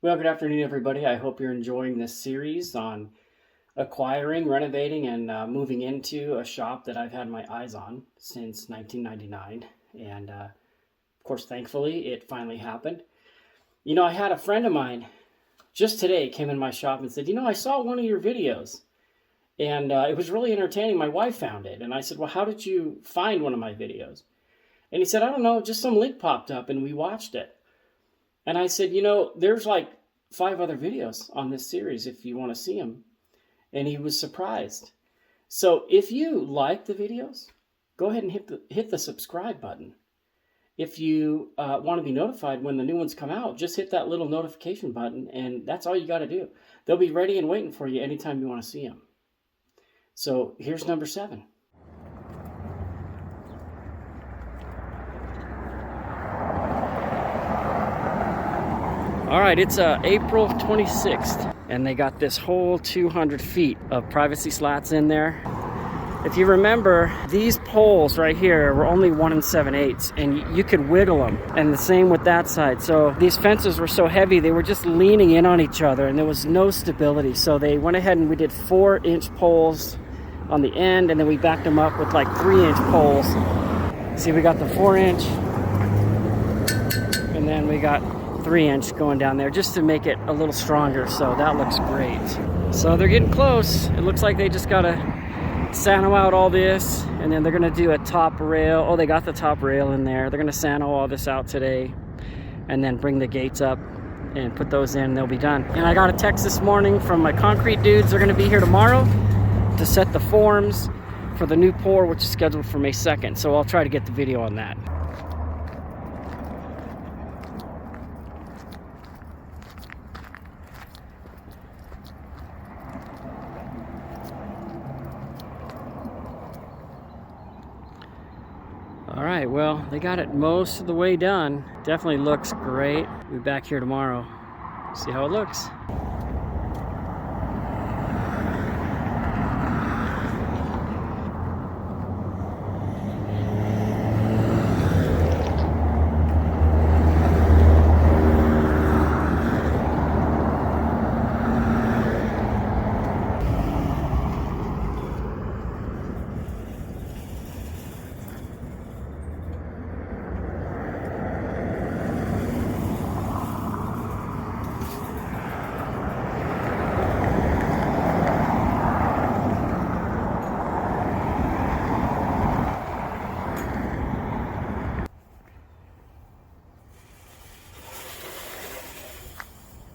Well, good afternoon, everybody. I hope you're enjoying this series on acquiring, renovating, and moving into a shop that I've had my eyes on since 1999. And of course, thankfully, it finally happened. I had a friend of mine just today came in my shop and said, I saw one of your videos and it was really entertaining. My wife found it. And I said, well, how did you find one of my videos? And he said, I don't know, just some link popped up and we watched it. And I said, there's like 5 other videos on this series if you want to see them. And he was surprised. So if you like the videos, go ahead and hit the subscribe button. If you want to be notified when the new ones come out, just hit that little notification button, and that's all you got to do. They'll be ready and waiting for you anytime you want to see them. So here's number 7. All right, it's April 26th, and they got this whole 200 feet of privacy slats in there. If you remember, these poles right here were only 1 7/8, and you could wiggle them, and the same with that side. So these fences were so heavy, they were just leaning in on each other, and there was no stability. So they went ahead and we did 4-inch poles on the end, and then we backed them up with like 3-inch poles. See, we got the 4-inch, and then we got 3-inch going down there just to make it a little stronger. So that looks great. So they're getting close. It looks like they just gotta sano out all this, and then they're gonna do a top rail. Oh, they got the top rail in there. They're gonna sano all this out today, and then bring the gates up and put those in, and they'll be done. And I got a text this morning from my concrete dudes. They're gonna be here tomorrow to set the forms for the new pour, which is scheduled for May 2nd. So I'll try to get the video on that. All right, well, they got it most of the way done. Definitely looks great. We'll be back here tomorrow. See how it looks.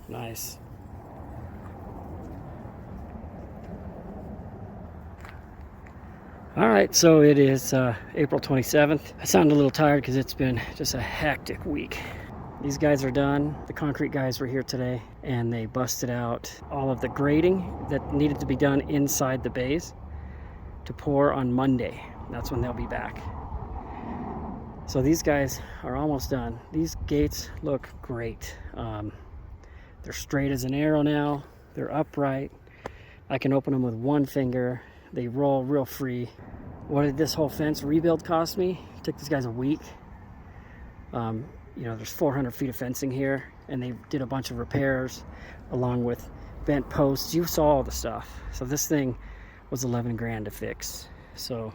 Nice. All right, so it is April 27th. I sound a little tired because it's been just a hectic week. These guys are done. The concrete guys were here today, and they busted out all of the grading that needed to be done inside the bays to pour on Monday. That's when they'll be back. So these guys are almost done. These gates look great. They're straight as an arrow now. They're upright. I can open them with one finger. They roll real free. What did this whole fence rebuild cost me? It took these guys a week. There's 400 feet of fencing here, and they did a bunch of repairs along with bent posts. You saw all the stuff. So this thing was 11 grand to fix. So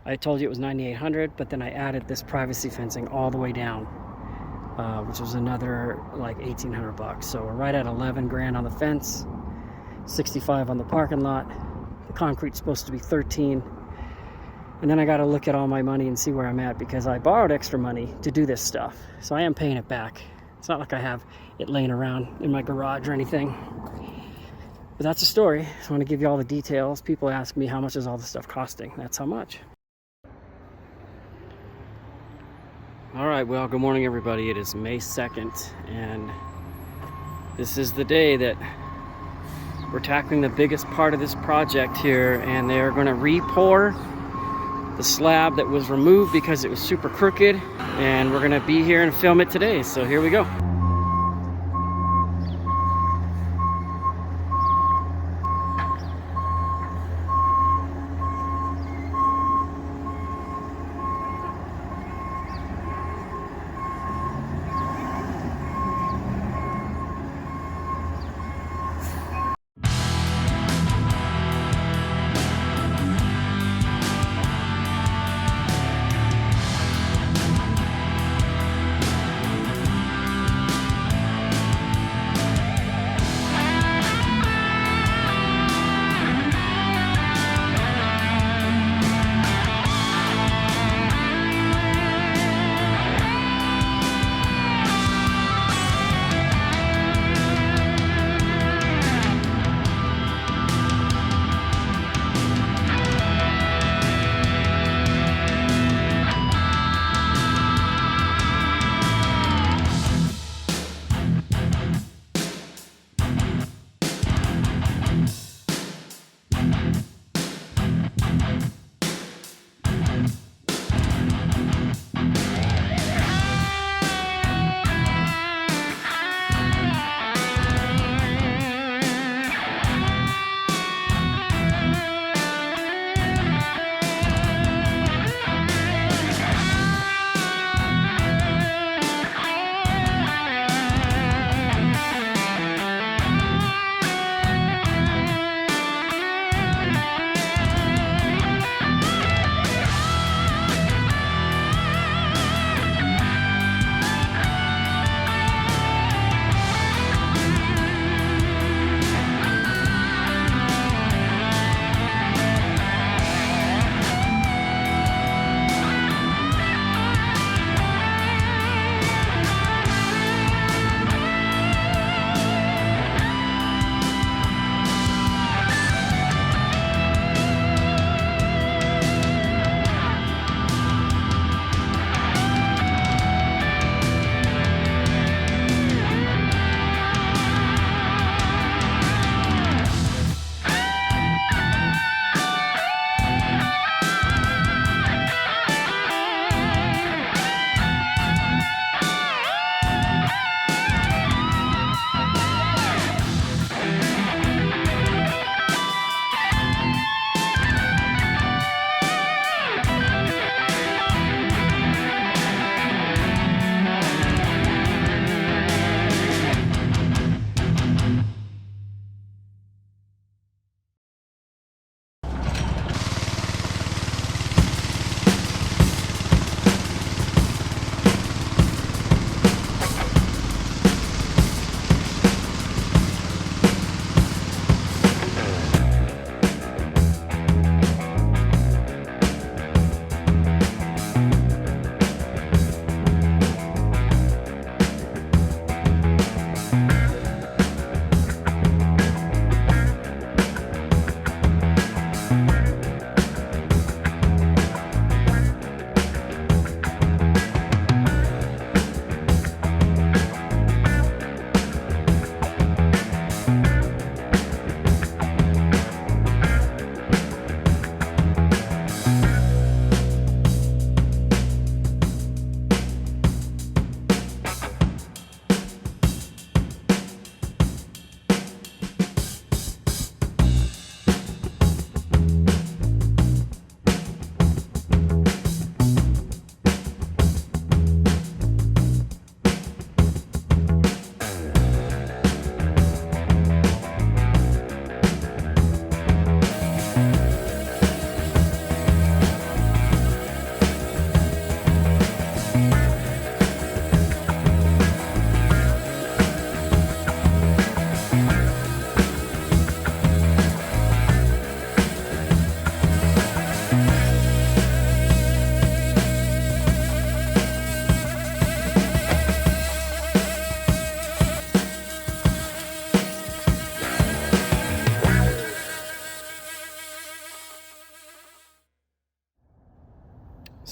I told you it was 9,800, but then I added this privacy fencing all the way down, which was another like 1,800 bucks. So we're right at 11 grand on the fence, 65 on the parking lot. The concrete's supposed to be 13. And then I got to look at all my money and see where I'm at, because I borrowed extra money to do this stuff. So I am paying it back. It's not like I have it laying around in my garage or anything. But that's the story. I just want to give you all the details. People ask me, how much is all this stuff costing? That's how much. All right, well, good morning, everybody. It is May 2nd, and this is the day that we're tackling the biggest part of this project here, and they are going to re-pour the slab that was removed because it was super crooked, and we're going to be here and film it today. So here we go.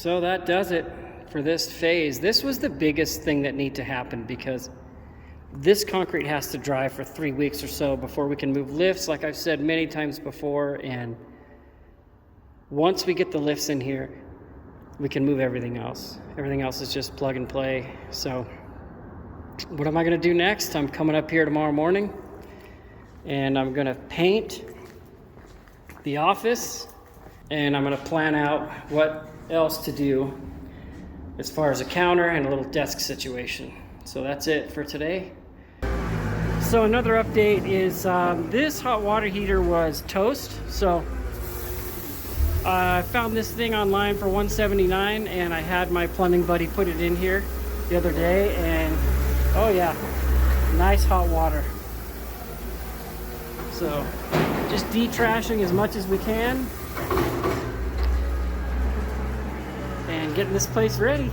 So that does it for this phase. This was the biggest thing that needed to happen because this concrete has to dry for 3 weeks or so before we can move lifts, like I've said many times before. And once we get the lifts in here, we can move everything else. Everything else is just plug and play. So what am I going to do next? I'm coming up here tomorrow morning and I'm going to paint the office, and I'm going to plan out what else to do as far as a counter and a little desk situation. So that's it for today. So another update is this hot water heater was toast. So I found this thing online for $179, and I had my plumbing buddy put it in here the other day, and oh yeah, nice hot water. So just detrashing as much as we can and getting this place ready.